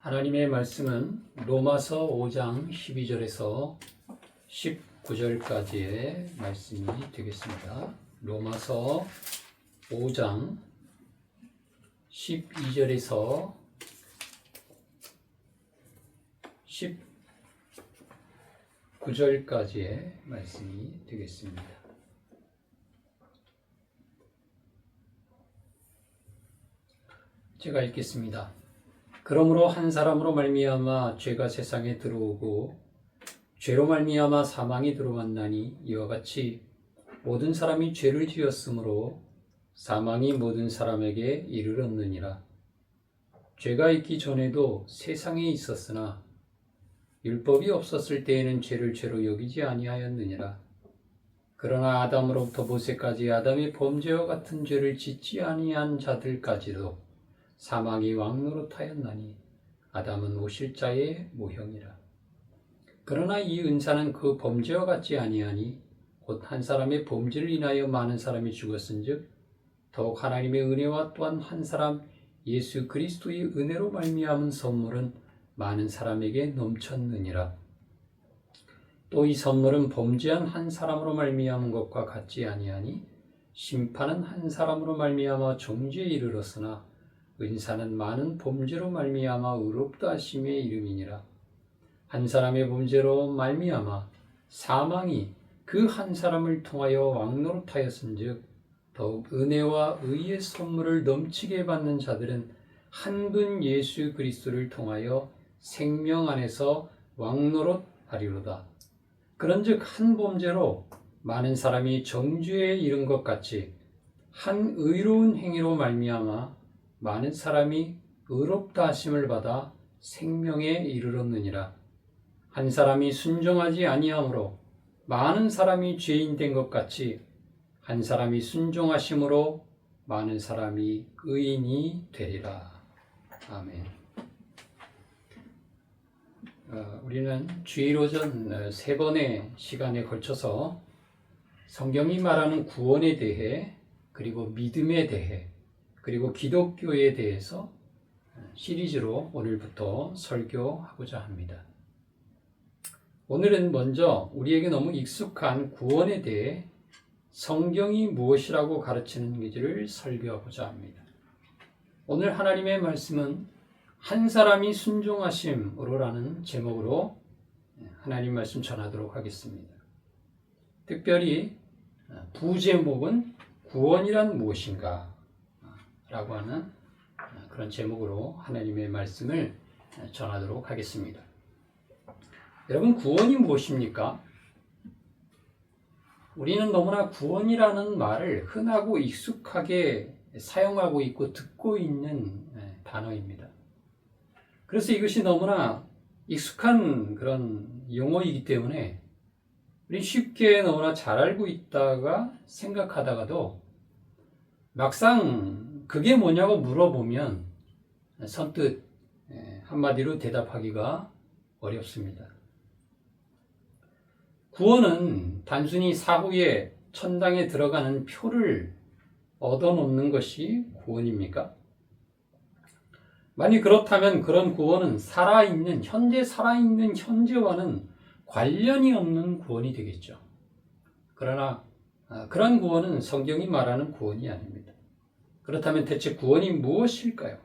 하나님의 말씀은 로마서 5장 12절에서 19절까지의 말씀이 되겠습니다. 로마서 5장 12절에서 19절까지의 말씀이 되겠습니다. 제가 읽겠습니다. 그러므로 한 사람으로 말미암아 죄가 세상에 들어오고 죄로 말미암아 사망이 들어왔나니 이와 같이 모든 사람이 죄를 지었으므로 사망이 모든 사람에게 이르렀느니라. 죄가 있기 전에도 세상에 있었으나 율법이 없었을 때에는 죄를 죄로 여기지 아니하였느니라. 그러나 아담으로부터 모세까지 아담의 범죄와 같은 죄를 짓지 아니한 자들까지도 사망이 왕노릇하였나니 아담은 오실 자의 모형이라. 그러나 이 은사는 그 범죄와 같지 아니하니 곧 한 사람의 범죄를 인하여 많은 사람이 죽었은즉 더욱 하나님의 은혜와 또한 한 사람 예수 그리스도의 은혜로 말미암은 선물은 많은 사람에게 넘쳤느니라. 또 이 선물은 범죄한 한 사람으로 말미암은 것과 같지 아니하니 심판은 한 사람으로 말미암아 정죄에 이르렀으나 은사는 많은 범죄로 말미암아 의롭다 하심의 이름이니라. 한 사람의 범죄로 말미암아 사망이 그 한 사람을 통하여 왕노릇하였은즉 더욱 은혜와 의의 선물을 넘치게 받는 자들은 한 분 예수 그리스도를 통하여 생명 안에서 왕노릇하리로다. 그런즉 한 범죄로 많은 사람이 정죄에 이른 것 같이 한 의로운 행위로 말미암아 많은 사람이 의롭다 하심을 받아 생명에 이르렀느니라. 한 사람이 순종하지 아니함으로 많은 사람이 죄인 된 것 같이 한 사람이 순종하심으로 많은 사람이 의인이 되리라. 아멘. 우리는 주일 오전 3번의 시간에 걸쳐서 성경이 말하는 구원에 대해 그리고 믿음에 대해 그리고 기독교에 대해서 시리즈로 오늘부터 설교하고자 합니다. 오늘은 먼저 우리에게 너무 익숙한 구원에 대해 성경이 무엇이라고 가르치는지를 설교하고자 합니다. 오늘 하나님의 말씀은 한 사람이 순종하심으로라는 제목으로 하나님 말씀 전하도록 하겠습니다. 특별히 부제목은 구원이란 무엇인가? 라고 하는 그런 제목으로 하나님의 말씀을 전하도록 하겠습니다. 여러분, 구원이 무엇입니까? 우리는 너무나 구원이라는 말을 흔하고 익숙하게 사용하고 있고 듣고 있는 단어입니다. 그래서 이것이 너무나 익숙한 그런 용어이기 때문에 우리 쉽게 너무나 잘 알고 있다가 생각하다가도 막상 그게 뭐냐고 물어보면 선뜻 한마디로 대답하기가 어렵습니다. 구원은 단순히 사후에 천당에 들어가는 표를 얻어놓는 것이 구원입니까? 만약 그렇다면 그런 구원은 현재 살아있는 현재와는 관련이 없는 구원이 되겠죠. 그러나 그런 구원은 성경이 말하는 구원이 아닙니다. 그렇다면 대체 구원이 무엇일까요?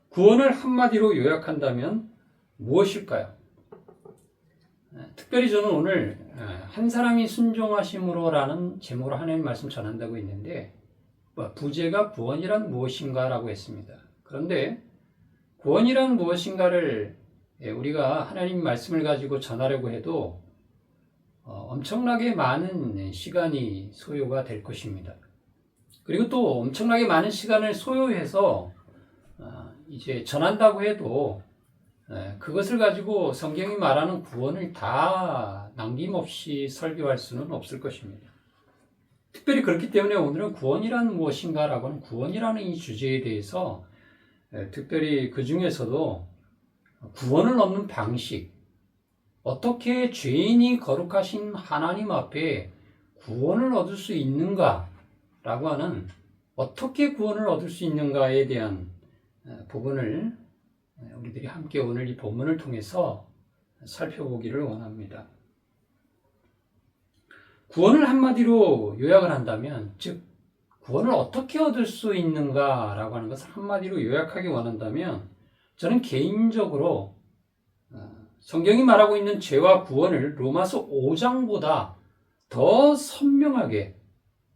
구원을 한마디로 요약한다면 무엇일까요? 특별히 저는 오늘 한 사람이 순종하심으로라는 제목으로 하나님 말씀 전한다고 했는데 부제가 구원이란 무엇인가 라고 했습니다. 그런데 구원이란 무엇인가를 우리가 하나님 말씀을 가지고 전하려고 해도 엄청나게 많은 시간이 소요가 될 것입니다. 그리고 또 엄청나게 많은 시간을 소요해서 이제 전한다고 해도 그것을 가지고 성경이 말하는 구원을 다 남김없이 설교할 수는 없을 것입니다. 특별히 그렇기 때문에 오늘은 구원이란 무엇인가 라고 하는 구원이라는 이 주제에 대해서 특별히 그 중에서도 구원을 얻는 방식, 어떻게 죄인이 거룩하신 하나님 앞에 구원을 얻을 수 있는가 라고 하는 어떻게 구원을 얻을 수 있는가에 대한 부분을 우리들이 함께 오늘 이 본문을 통해서 살펴보기를 원합니다. 구원을 한마디로 요약을 한다면, 즉 구원을 어떻게 얻을 수 있는가라고 하는 것을 한마디로 요약하기 원한다면, 저는 개인적으로 성경이 말하고 있는 죄와 구원을 로마서 5장보다 더 선명하게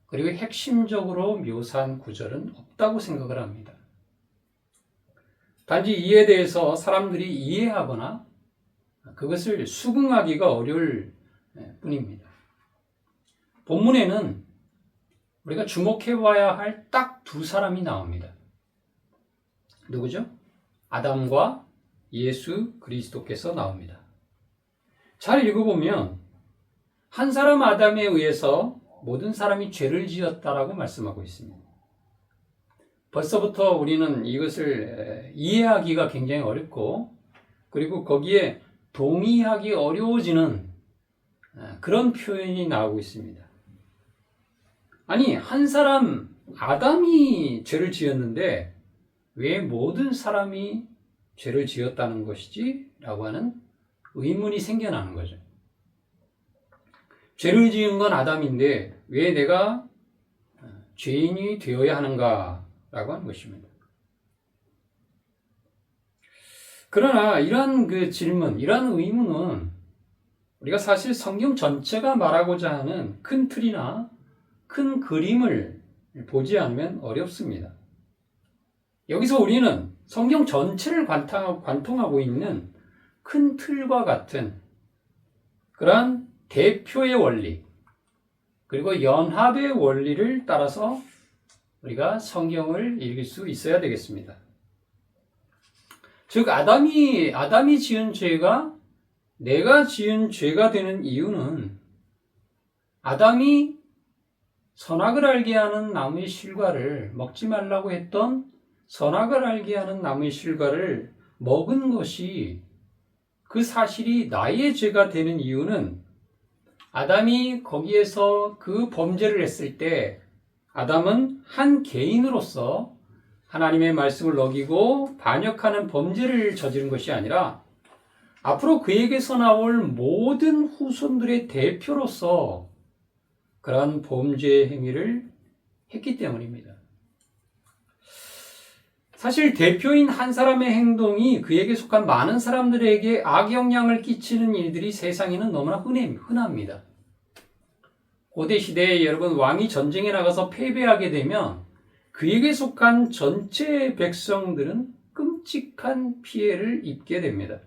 그리고 핵심적으로 묘사한 구절은 없다고 생각을 합니다. 단지 이에 대해서 사람들이 이해하거나 그것을 수긍하기가 어려울 뿐입니다. 본문에는 우리가 주목해 봐야 할 딱 두 사람이 나옵니다. 누구죠? 아담과 예수 그리스도께서 나옵니다. 잘 읽어보면 한 사람 아담에 의해서 모든 사람이 죄를 지었다라고 말씀하고 있습니다. 벌써부터 우리는 이것을 이해하기가 굉장히 어렵고, 그리고 거기에 동의하기 어려워지는 그런 표현이 나오고 있습니다. 아니, 한 사람 아담이 죄를 지었는데 왜 모든 사람이 죄를 지었다는 것이지? 라고 하는 의문이 생겨나는 거죠. 죄를 지은 건 아담인데 왜 내가 죄인이 되어야 하는가? 라고 하는 것입니다. 그러나 이러한 그 질문, 이러한 의문은 우리가 사실 성경 전체가 말하고자 하는 큰 틀이나 큰 그림을 보지 않으면 어렵습니다. 여기서 우리는 성경 전체를 관통하고 있는 큰 틀과 같은 그러한 대표의 원리, 그리고 연합의 원리를 따라서 우리가 성경을 읽을 수 있어야 되겠습니다. 즉, 아담이 지은 죄가 내가 지은 죄가 되는 이유는 아담이 선악을 알게 하는 나무의 실과를 먹지 말라고 했던 선악을 알게 하는 나무의 실과를 먹은 것이, 그 사실이 나의 죄가 되는 이유는 아담이 거기에서 그 범죄를 했을 때 아담은 한 개인으로서 하나님의 말씀을 어기고 반역하는 범죄를 저지른 것이 아니라 앞으로 그에게서 나올 모든 후손들의 대표로서 그러한 범죄 행위를 했기 때문입니다. 사실 대표인 한 사람의 행동이 그에게 속한 많은 사람들에게 악영향을 끼치는 일들이 세상에는 너무나 흔합니다. 고대 시대에 여러분, 왕이 전쟁에 나가서 패배하게 되면 그에게 속한 전체 백성들은 끔찍한 피해를 입게 됩니다.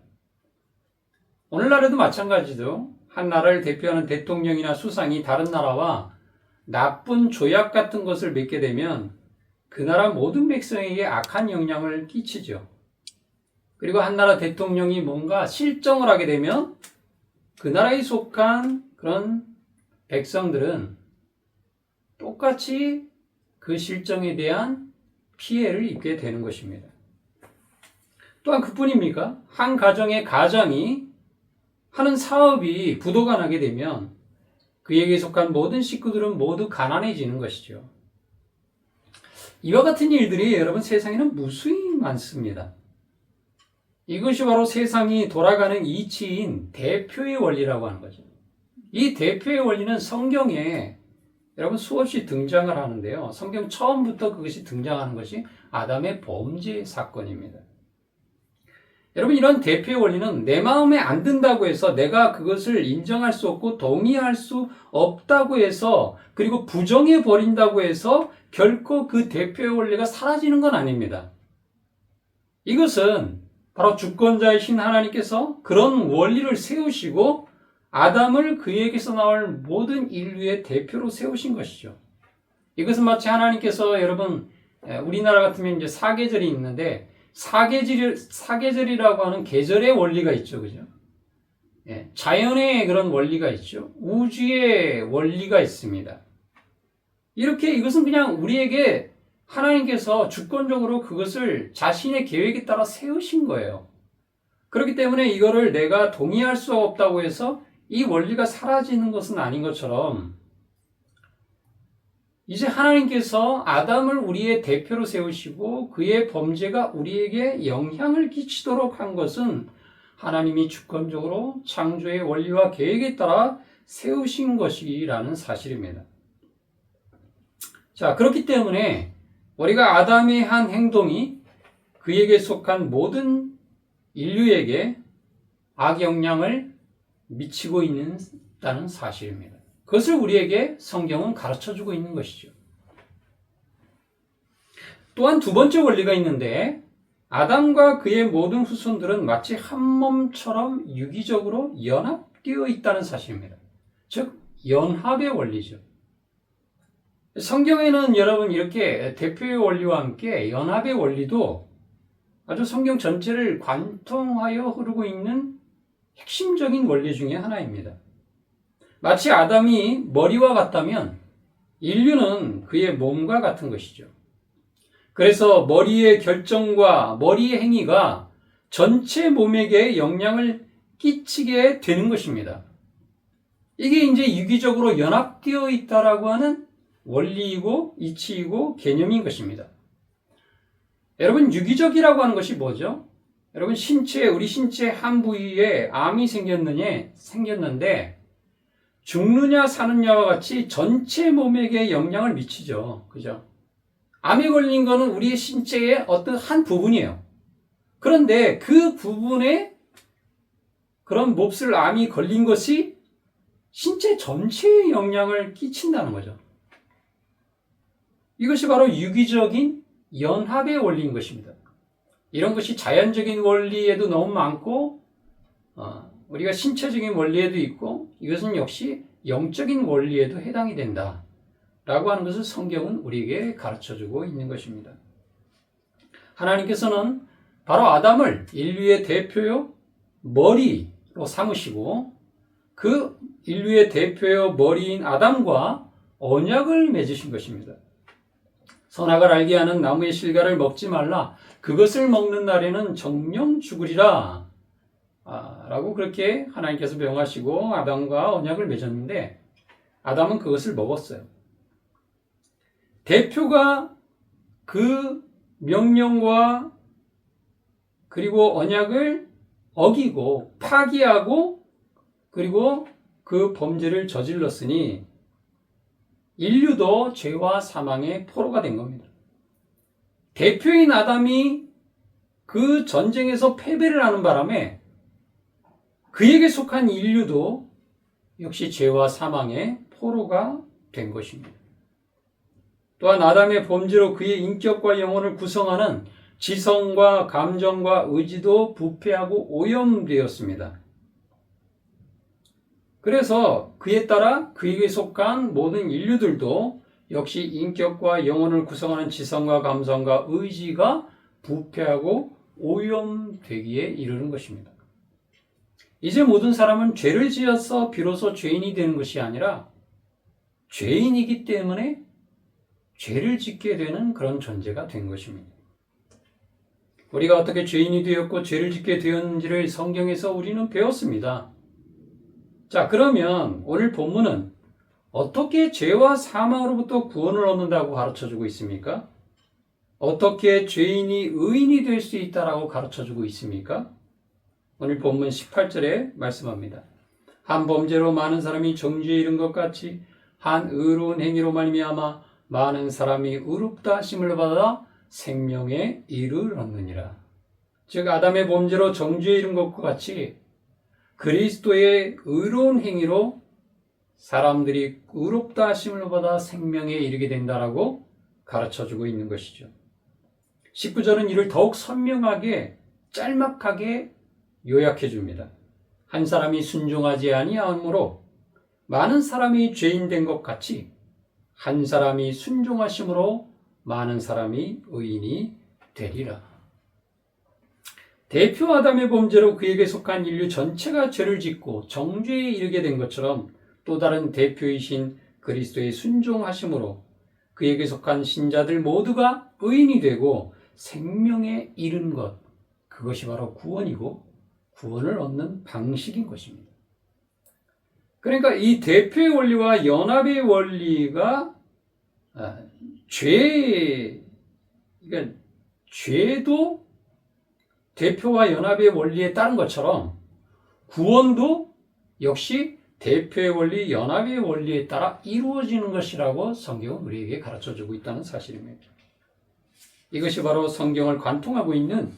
오늘날에도 마찬가지죠. 한 나라를 대표하는 대통령이나 수상이 다른 나라와 나쁜 조약 같은 것을 맺게 되면 그 나라 모든 백성에게 악한 영향을 끼치죠. 그리고 한 나라 대통령이 뭔가 실정을 하게 되면 그 나라에 속한 그런 백성들은 똑같이 그 실정에 대한 피해를 입게 되는 것입니다. 또한 그뿐입니까? 한 가정의 가장이 하는 사업이 부도가 나게 되면 그에게 속한 모든 식구들은 모두 가난해지는 것이죠. 이와 같은 일들이 여러분 세상에는 무수히 많습니다. 이것이 바로 세상이 돌아가는 이치인 대표의 원리라고 하는 거죠. 이 대표의 원리는 성경에 여러분 수없이 등장을 하는데요. 성경 처음부터 그것이 등장하는 것이 아담의 범죄 사건입니다. 여러분, 이런 대표의 원리는 내 마음에 안 든다고 해서 내가 그것을 인정할 수 없고 동의할 수 없다고 해서, 그리고 부정해 버린다고 해서 결코 그 대표의 원리가 사라지는 건 아닙니다. 이것은 바로 주권자이신 하나님께서 그런 원리를 세우시고 아담을 그에게서 나올 모든 인류의 대표로 세우신 것이죠. 이것은 마치 하나님께서 여러분, 우리나라 같으면 이제 사계절이 있는데 사계절이라고 하는 계절의 원리가 있죠. 그죠? 자연의 그런 원리가 있죠. 우주의 원리가 있습니다. 이렇게 이것은 그냥 우리에게 하나님께서 주권적으로 그것을 자신의 계획에 따라 세우신 거예요. 그렇기 때문에 이거를 내가 동의할 수 없다고 해서 이 원리가 사라지는 것은 아닌 것처럼 이제 하나님께서 아담을 우리의 대표로 세우시고 그의 범죄가 우리에게 영향을 끼치도록 한 것은 하나님이 주권적으로 창조의 원리와 계획에 따라 세우신 것이라는 사실입니다. 자, 그렇기 때문에 우리가 아담의 한 행동이 그에게 속한 모든 인류에게 악영향을 미치고 있다는 사실입니다. 그것을 우리에게 성경은 가르쳐주고 있는 것이죠. 또한 두 번째 원리가 있는데 아담과 그의 모든 후손들은 마치 한 몸처럼 유기적으로 연합되어 있다는 사실입니다. 즉 연합의 원리죠. 성경에는 여러분 이렇게 대표의 원리와 함께 연합의 원리도 아주 성경 전체를 관통하여 흐르고 있는 핵심적인 원리 중에 하나입니다. 마치 아담이 머리와 같다면 인류는 그의 몸과 같은 것이죠. 그래서 머리의 결정과 머리의 행위가 전체 몸에게 영향을 끼치게 되는 것입니다. 이게 이제 유기적으로 연합되어 있다라고 하는 원리이고 이치이고 개념인 것입니다. 여러분, 유기적이라고 하는 것이 뭐죠? 여러분, 우리 신체 한 부위에 암이 생겼는데 죽느냐 사느냐와 같이 전체 몸에게 영향을 미치죠. 그죠? 암에 걸린 거는 우리의 신체의 어떤 한 부분이에요. 그런데 그 부분에 그런 몹쓸 암이 걸린 것이 신체 전체에 영향을 끼친다는 거죠. 이것이 바로 유기적인 연합의 원리인 것입니다. 이런 것이 자연적인 원리에도 너무 많고 우리가 신체적인 원리에도 있고 이것은 역시 영적인 원리에도 해당이 된다 라고 하는 것을 성경은 우리에게 가르쳐주고 있는 것입니다. 하나님께서는 바로 아담을 인류의 대표요 머리로 삼으시고 그 인류의 대표요 머리인 아담과 언약을 맺으신 것입니다. 선악을 알게 하는 나무의 실과를 먹지 말라. 그것을 먹는 날에는 정령 죽으리라. 라고 그렇게 하나님께서 명하시고 아담과 언약을 맺었는데 아담은 그것을 먹었어요. 대표가 그 명령과 그리고 언약을 어기고 파기하고 그리고 그 범죄를 저질렀으니 인류도 죄와 사망의 포로가 된 겁니다. 대표인 아담이 그 전쟁에서 패배를 하는 바람에 그에게 속한 인류도 역시 죄와 사망의 포로가 된 것입니다. 또한 아담의 범죄로 그의 인격과 영혼을 구성하는 지성과 감정과 의지도 부패하고 오염되었습니다. 그래서 그에 따라 그에게 속한 모든 인류들도 역시 인격과 영혼을 구성하는 지성과 감성과 의지가 부패하고 오염되기에 이르는 것입니다. 이제 모든 사람은 죄를 지어서 비로소 죄인이 되는 것이 아니라 죄인이기 때문에 죄를 짓게 되는 그런 존재가 된 것입니다. 우리가 어떻게 죄인이 되었고 죄를 짓게 되었는지를 성경에서 우리는 배웠습니다. 자, 그러면 오늘 본문은 어떻게 죄와 사망으로부터 구원을 얻는다고 가르쳐주고 있습니까? 어떻게 죄인이 의인이 될 수 있다라고 가르쳐주고 있습니까? 오늘 본문 18절에 말씀합니다. 한 범죄로 많은 사람이 정죄에 이른 것 같이 한 의로운 행위로 말미암아 많은 사람이 의롭다 하심을 받아 생명의 이를 얻느니라. 즉 아담의 범죄로 정죄에 이른 것과 같이 그리스도의 의로운 행위로 사람들이 의롭다 하심을 받아 생명에 이르게 된다라고 가르쳐주고 있는 것이죠. 19절은 이를 더욱 선명하게 짤막하게 요약해 줍니다. 한 사람이 순종하지 아니함으로 많은 사람이 죄인 된 것 같이 한 사람이 순종하심으로 많은 사람이 의인이 되리라. 대표 아담의 범죄로 그에게 속한 인류 전체가 죄를 짓고 정죄에 이르게 된 것처럼 또 다른 대표이신 그리스도의 순종하심으로 그에게 속한 신자들 모두가 의인이 되고 생명에 이른 것, 그것이 바로 구원이고 구원을 얻는 방식인 것입니다. 그러니까 이 대표의 원리와 연합의 원리가 그러니까 죄도 대표와 연합의 원리에 따른 것처럼 구원도 역시 대표의 원리, 연합의 원리에 따라 이루어지는 것이라고 성경은 우리에게 가르쳐주고 있다는 사실입니다. 이것이 바로 성경을 관통하고 있는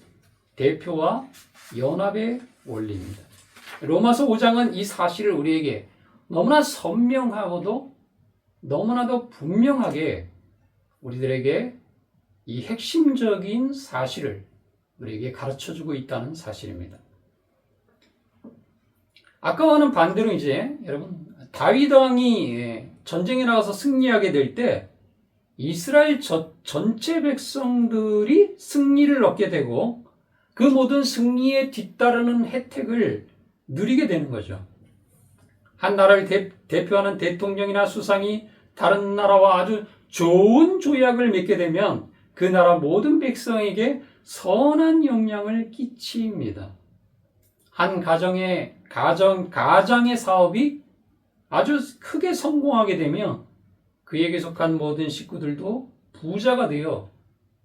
대표와 연합의 원리입니다. 로마서 5장은 이 사실을 우리에게 너무나 선명하고도 너무나도 분명하게 우리들에게 이 핵심적인 사실을 우리에게 가르쳐주고 있다는 사실입니다. 아까와는 반대로 이제 여러분 다윗 왕이 전쟁에 나가서 승리하게 될 때 이스라엘 전체 백성들이 승리를 얻게 되고 그 모든 승리에 뒤따르는 혜택을 누리게 되는 거죠. 한 나라를 대표하는 대통령이나 수상이 다른 나라와 아주 좋은 조약을 맺게 되면 그 나라 모든 백성에게 선한 영향을 끼칩니다. 한 가정의 사업이 아주 크게 성공하게 되면 그에게 속한 모든 식구들도 부자가 되어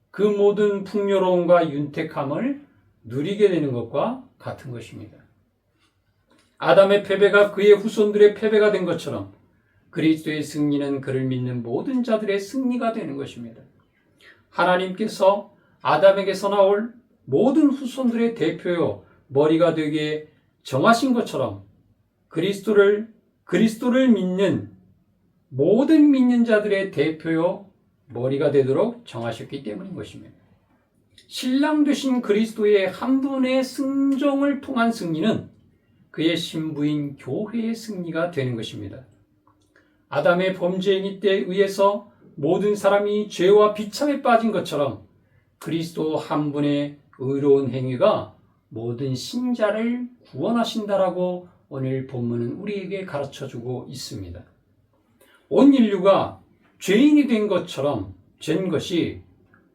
그 모든 풍요로움과 윤택함을 누리게 되는 것과 같은 것입니다. 아담의 패배가 그의 후손들의 패배가 된 것처럼 그리스도의 승리는 그를 믿는 모든 자들의 승리가 되는 것입니다. 하나님께서 아담에게서 나올 모든 후손들의 대표요 머리가 되게 정하신 것처럼 그리스도를 믿는 모든 믿는 자들의 대표요 머리가 되도록 정하셨기 때문인 것입니다. 신랑 되신 그리스도의 한 분의 승종을 통한 승리는 그의 신부인 교회의 승리가 되는 것입니다. 아담의 범죄 행위 때에 의해서 모든 사람이 죄와 비참에 빠진 것처럼 그리스도 한 분의 의로운 행위가 모든 신자를 구원하신다라고 오늘 본문은 우리에게 가르쳐주고 있습니다. 온 인류가 죄인이 된 것처럼 된 것이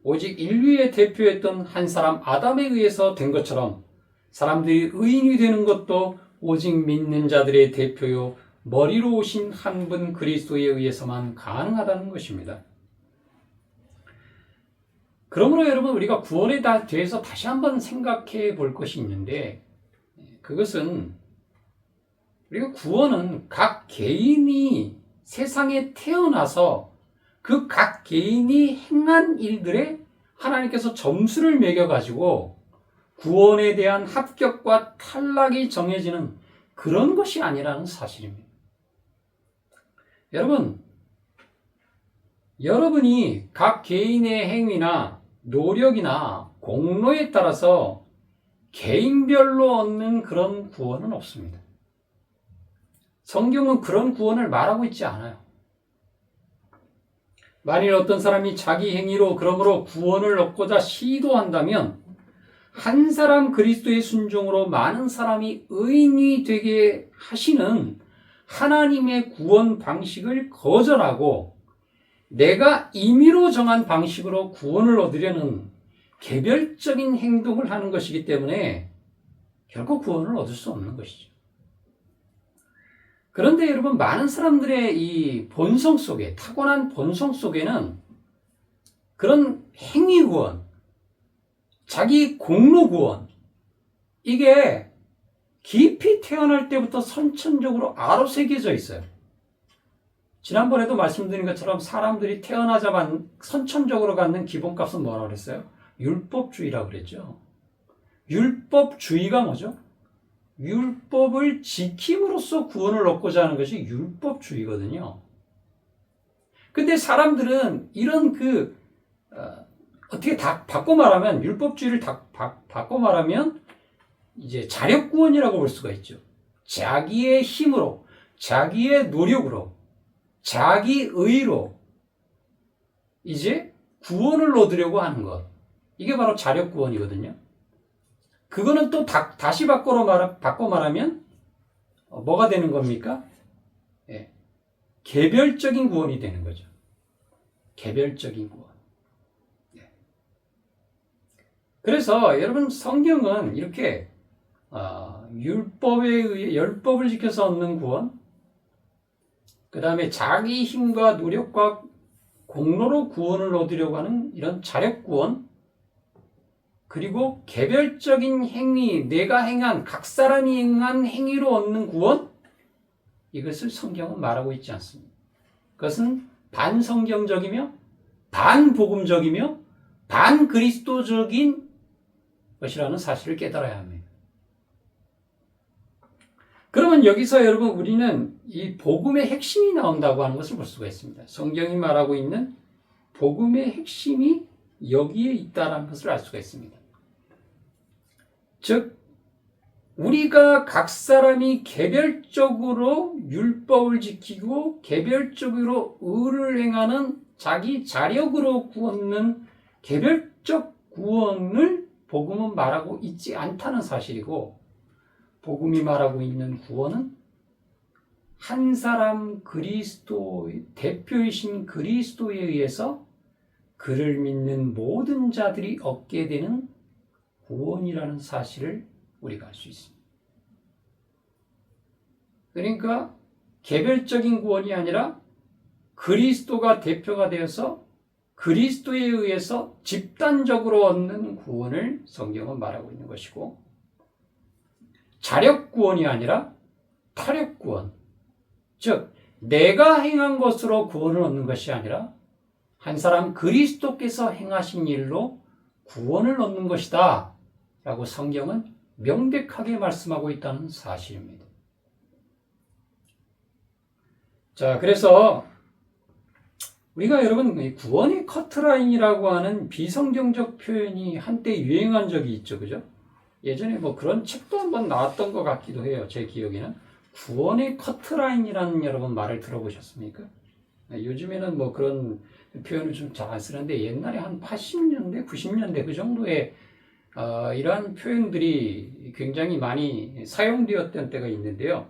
오직 인류의 대표였던 한 사람 아담에 의해서 된 것처럼 사람들이 의인이 되는 것도 오직 믿는 자들의 대표요 머리로 오신 한 분 그리스도에 의해서만 가능하다는 것입니다. 그러므로 여러분 우리가 구원에 대해서 다시 한번 생각해 볼 것이 있는데 그것은 우리가 구원은 각 개인이 세상에 태어나서 그 각 개인이 행한 일들에 하나님께서 점수를 매겨가지고 구원에 대한 합격과 탈락이 정해지는 그런 것이 아니라는 사실입니다. 여러분이 각 개인의 행위나 노력이나 공로에 따라서 개인별로 얻는 그런 구원은 없습니다. 성경은 그런 구원을 말하고 있지 않아요. 만일 어떤 사람이 자기 행위로 그러므로 구원을 얻고자 시도한다면 한 사람 그리스도의 순종으로 많은 사람이 의인이 되게 하시는 하나님의 구원 방식을 거절하고 내가 임의로 정한 방식으로 구원을 얻으려는 개별적인 행동을 하는 것이기 때문에 결코 구원을 얻을 수 없는 것이죠. 그런데 여러분 많은 사람들의 이 본성 속에 타고난 본성 속에는 그런 행위 구원, 자기 공로 구원 이게 깊이 태어날 때부터 선천적으로 아로새겨져 있어요. 지난번에도 말씀드린 것처럼 사람들이 태어나자마자 선천적으로 갖는 기본값은 뭐라고 그랬어요? 율법주의라고 그랬죠. 율법주의가 뭐죠? 율법을 지킴으로써 구원을 얻고자 하는 것이 율법주의거든요. 근데 사람들은 이런 어떻게 다 바꿔 말하면 율법주의를 바꿔 말하면 이제 자력구원이라고 볼 수가 있죠. 자기의 힘으로, 자기의 노력으로, 자기 의로 이제 구원을 얻으려고 하는 것. 이게 바로 자력구원이거든요. 그거는 또 다시 바꿔 말하면 뭐가 되는 겁니까? 예. 개별적인 구원이 되는 거죠. 개별적인 구원. 예. 그래서 여러분 성경은 이렇게 율법에 의해 율법을 지켜서 얻는 구원, 그 다음에 자기 힘과 노력과 공로로 구원을 얻으려고 하는 이런 자력 구원, 그리고 개별적인 행위, 내가 행한, 각 사람이 행한 행위로 얻는 구원, 이것을 성경은 말하고 있지 않습니다. 그것은 반성경적이며 반복음적이며 반그리스도적인 것이라는 사실을 깨달아야 합니다. 그러면 여기서 여러분 우리는 이 복음의 핵심이 나온다고 하는 것을 볼 수가 있습니다. 성경이 말하고 있는 복음의 핵심이 여기에 있다는 것을 알 수가 있습니다. 즉 우리가 각 사람이 개별적으로 율법을 지키고 개별적으로 의를 행하는 자기 자력으로 구원는 개별적 구원을 복음은 말하고 있지 않다는 사실이고, 복음이 말하고 있는 구원은 한 사람 그리스도, 대표이신 그리스도에 의해서 그를 믿는 모든 자들이 얻게 되는 구원이라는 사실을 우리가 알 수 있습니다. 그러니까 개별적인 구원이 아니라 그리스도가 대표가 되어서 그리스도에 의해서 집단적으로 얻는 구원을 성경은 말하고 있는 것이고, 자력 구원이 아니라 타력 구원, 즉 내가 행한 것으로 구원을 얻는 것이 아니라 한 사람 그리스도께서 행하신 일로 구원을 얻는 것이다 라고 성경은 명백하게 말씀하고 있다는 사실입니다. 자, 그래서 우리가 여러분 구원의 커트라인이라고 하는 비성경적 표현이 한때 유행한 적이 있죠, 그죠? 예전에 뭐 그런 책도 한번 나왔던 것 같기도 해요. 제 기억에는 구원의 커트라인이라는 여러분 말을 들어보셨습니까? 요즘에는 뭐 그런 표현을 좀 잘 안 쓰는데 옛날에 한 80년대, 90년대 그 정도에 이러한 표현들이 굉장히 많이 사용되었던 때가 있는데요.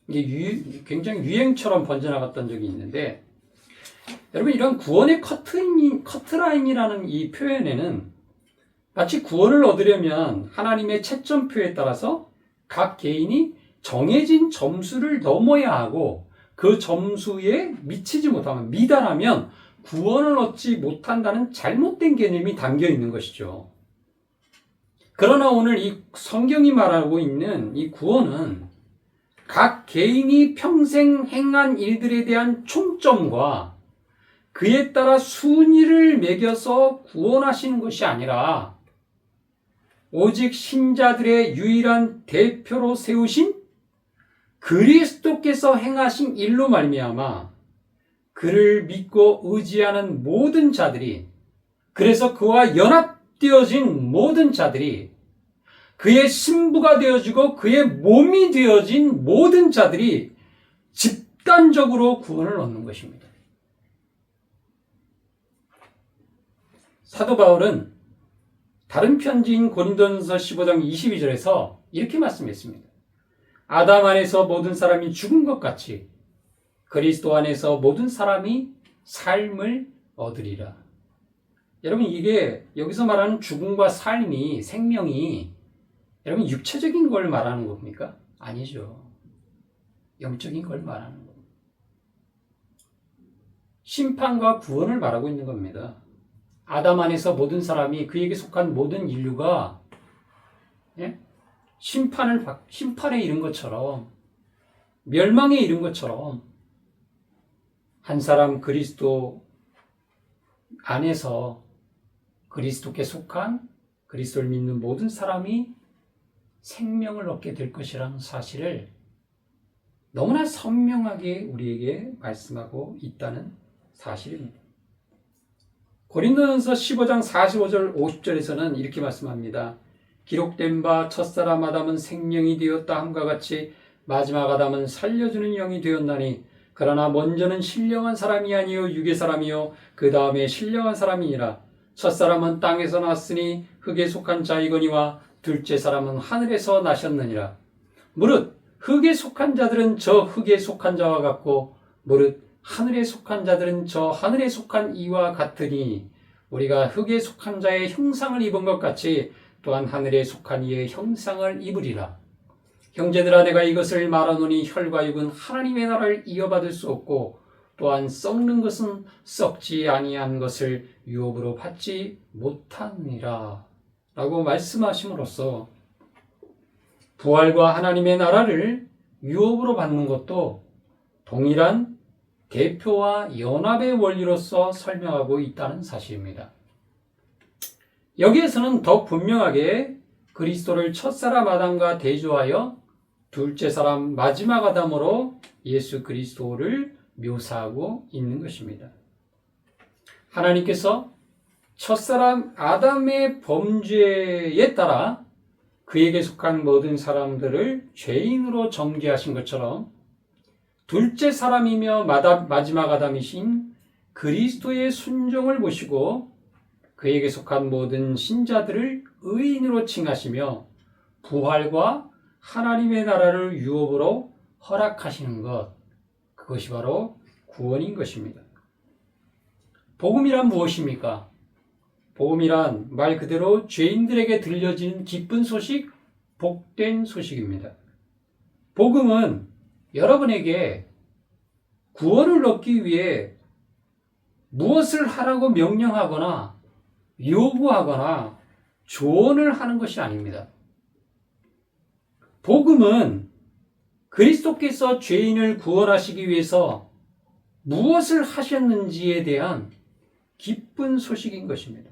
이게 굉장히 유행처럼 번져나갔던 적이 있는데, 여러분 이런 구원의 커트라인이라는 이 표현에는 마치 구원을 얻으려면 하나님의 채점표에 따라서 각 개인이 정해진 점수를 넘어야 하고 그 점수에 미치지 못하면, 미달하면 구원을 얻지 못한다는 잘못된 개념이 담겨 있는 것이죠. 그러나 오늘 이 성경이 말하고 있는 이 구원은 각 개인이 평생 행한 일들에 대한 총점과 그에 따라 순위를 매겨서 구원하시는 것이 아니라 오직 신자들의 유일한 대표로 세우신 그리스도께서 행하신 일로 말미암아 그를 믿고 의지하는 모든 자들이, 그래서 그와 연합되어진 모든 자들이, 그의 신부가 되어지고 그의 몸이 되어진 모든 자들이 집단적으로 구원을 얻는 것입니다. 사도 바울은 다른 편지인 고린도전서 15장 22절에서 이렇게 말씀했습니다. 아담 안에서 모든 사람이 죽은 것 같이 그리스도 안에서 모든 사람이 삶을 얻으리라. 여러분 이게 여기서 말하는 죽음과 삶이, 생명이 여러분 육체적인 걸 말하는 겁니까? 아니죠. 영적인 걸 말하는 겁니다. 심판과 구원을 말하고 있는 겁니다. 아담 안에서 모든 사람이, 그에게 속한 모든 인류가 심판에 이른 것처럼, 멸망에 이른 것처럼 한 사람 그리스도 안에서 그리스도께 속한, 그리스도를 믿는 모든 사람이 생명을 얻게 될 것이라는 사실을 너무나 선명하게 우리에게 말씀하고 있다는 사실입니다. 고린도전서 15장 45절 50절에서는 이렇게 말씀합니다. 기록된 바 첫사람 아담은 생명이 되었다 함과 같이 마지막 아담은 살려주는 영이 되었나니, 그러나 먼저는 신령한 사람이 아니요 육의 사람이요 그 다음에 신령한 사람이니라. 첫사람은 땅에서 났으니 흙에 속한 자이거니와 둘째 사람은 하늘에서 나셨느니라. 무릇 흙에 속한 자들은 저 흙에 속한 자와 같고 무릇 하늘에 속한 자들은 저 하늘에 속한 이와 같으니, 우리가 흙에 속한 자의 형상을 입은 것 같이 또한 하늘에 속한 이의 형상을 입으리라. 형제들아, 내가 이것을 말하노니 혈과 육은 하나님의 나라를 이어받을 수 없고 또한 썩는 것은 썩지 아니한 것을 유업으로 받지 못하느니라 라고 말씀하심으로써 부활과 하나님의 나라를 유업으로 받는 것도 동일한 대표와 연합의 원리로서 설명하고 있다는 사실입니다. 여기에서는 더 분명하게 그리스도를 첫사람 아담과 대조하여 둘째 사람 마지막 아담으로 예수 그리스도를 묘사하고 있는 것입니다. 하나님께서 첫사람 아담의 범죄에 따라 그에게 속한 모든 사람들을 죄인으로 정죄하신 것처럼 둘째 사람이며 마지막 아담이신 그리스도의 순종을 보시고 그에게 속한 모든 신자들을 의인으로 칭하시며 부활과 하나님의 나라를 유업으로 허락하시는 것, 그것이 바로 구원인 것입니다. 복음이란 무엇입니까? 복음이란 말 그대로 죄인들에게 들려지는 기쁜 소식, 복된 소식입니다. 복음은 여러분에게 구원을 얻기 위해 무엇을 하라고 명령하거나 요구하거나 조언을 하는 것이 아닙니다. 복음은 그리스도께서 죄인을 구원하시기 위해서 무엇을 하셨는지에 대한 기쁜 소식인 것입니다.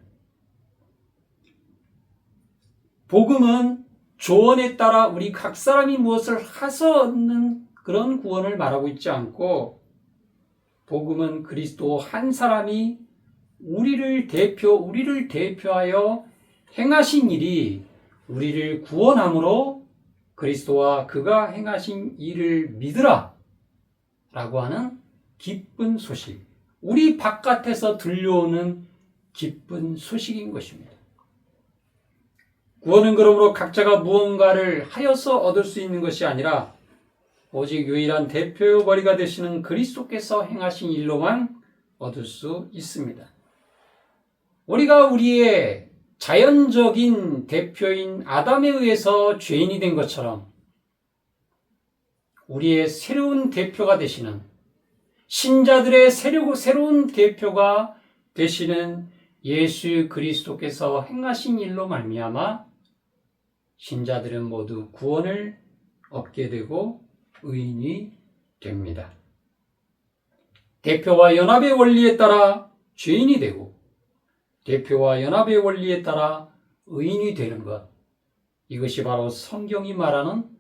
복음은 조언에 따라 우리 각 사람이 무엇을 해서 얻는 그런 구원을 말하고 있지 않고, 복음은 그리스도 한 사람이 우리를 대표하여 행하신 일이 우리를 구원함으로 그리스도와 그가 행하신 일을 믿으라 라고 하는 기쁜 소식, 우리 바깥에서 들려오는 기쁜 소식인 것입니다. 구원은 그러므로 각자가 무언가를 하여서 얻을 수 있는 것이 아니라 오직 유일한 대표요 머리가 되시는 그리스도께서 행하신 일로만 얻을 수 있습니다. 우리가 우리의 자연적인 대표인 아담에 의해서 죄인이 된 것처럼 우리의 새로운 대표가 되시는, 신자들의 새로운 대표가 되시는 예수 그리스도께서 행하신 일로 말미암아 신자들은 모두 구원을 얻게 되고 의인이 됩니다. 대표와 연합의 원리에 따라 죄인이 되고 대표와 연합의 원리에 따라 의인이 되는 것, 이것이 바로 성경이 말하는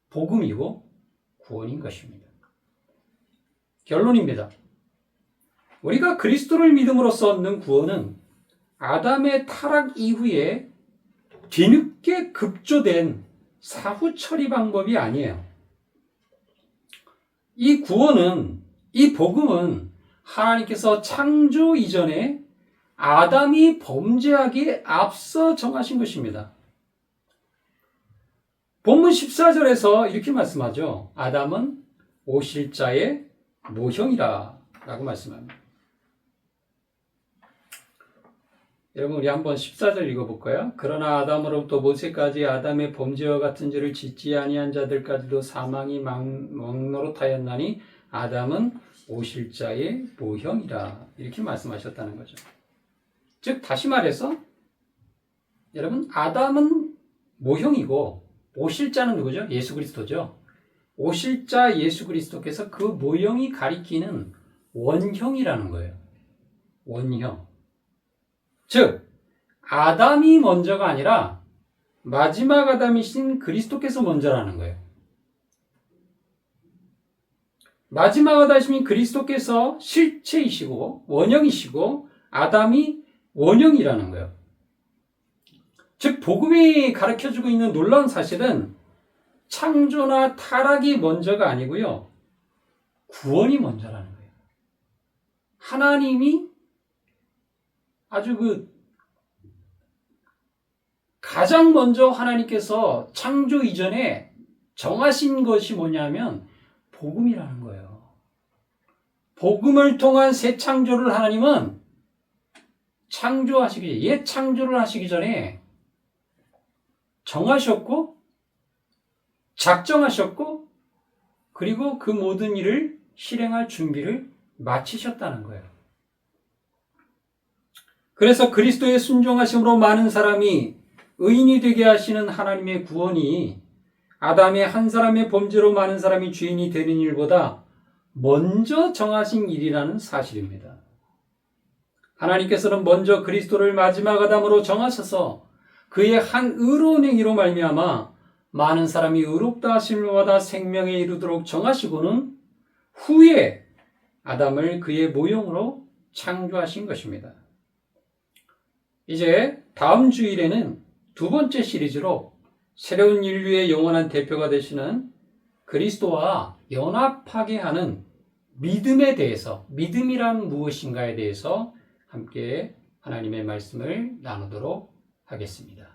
복음이고 구원인 것입니다. 결론입니다. 우리가 그리스도를 믿음으로써 얻는 구원은 아담의 타락 이후에 뒤늦게 급조된 사후 처리 방법이 아니에요. 이 구원은, 이 복음은 하나님께서 창조 이전에 아담이 범죄하기에 앞서 정하신 것입니다. 본문 14절에서 이렇게 말씀하죠. 아담은 오실 자의 모형이라 라고 말씀합니다. 여러분, 우리 한번 14절 읽어볼까요? 그러나 아담으로부터 모세까지 아담의 범죄와 같은 죄를 짓지 아니한 자들까지도 사망이 막노릇하였나니 아담은 오실 자의 모형이라, 이렇게 말씀하셨다는 거죠. 즉 다시 말해서 여러분, 아담은 모형이고 오실 자는 누구죠? 예수 그리스도죠. 오실 자 예수 그리스도께서 그 모형이 가리키는 원형이라는 거예요. 원형. 즉 아담이 먼저가 아니라 마지막 아담이신 그리스도께서 먼저라는 거예요. 마지막 아담이신 그리스도께서 실체이시고 원형이시고 아담이 원형이라는 거예요. 즉 복음이 가르쳐주고 있는 놀라운 사실은 창조나 타락이 먼저가 아니고요, 구원이 먼저라는 거예요. 하나님이 아주 가장 먼저 하나님께서 창조 이전에 정하신 것이 뭐냐면 복음이라는 거예요. 복음을 통한 새 창조를 하나님은 옛 창조를 하시기 전에 정하셨고 작정하셨고, 그리고 그 모든 일을 실행할 준비를 마치셨다는 거예요. 그래서 그리스도의 순종하심으로 많은 사람이 의인이 되게 하시는 하나님의 구원이 아담의 한 사람의 범죄로 많은 사람이 죄인이 되는 일보다 먼저 정하신 일이라는 사실입니다. 하나님께서는 먼저 그리스도를 마지막 아담으로 정하셔서 그의 한 의로운 행위로 말미암아 많은 사람이 의롭다 하심을 받아 생명에 이르도록 정하시고는 후에 아담을 그의 모형으로 창조하신 것입니다. 이제 다음 주일에는 두 번째 시리즈로 새로운 인류의 영원한 대표가 되시는 그리스도와 연합하게 하는 믿음에 대해서, 믿음이란 무엇인가에 대해서 함께 하나님의 말씀을 나누도록 하겠습니다.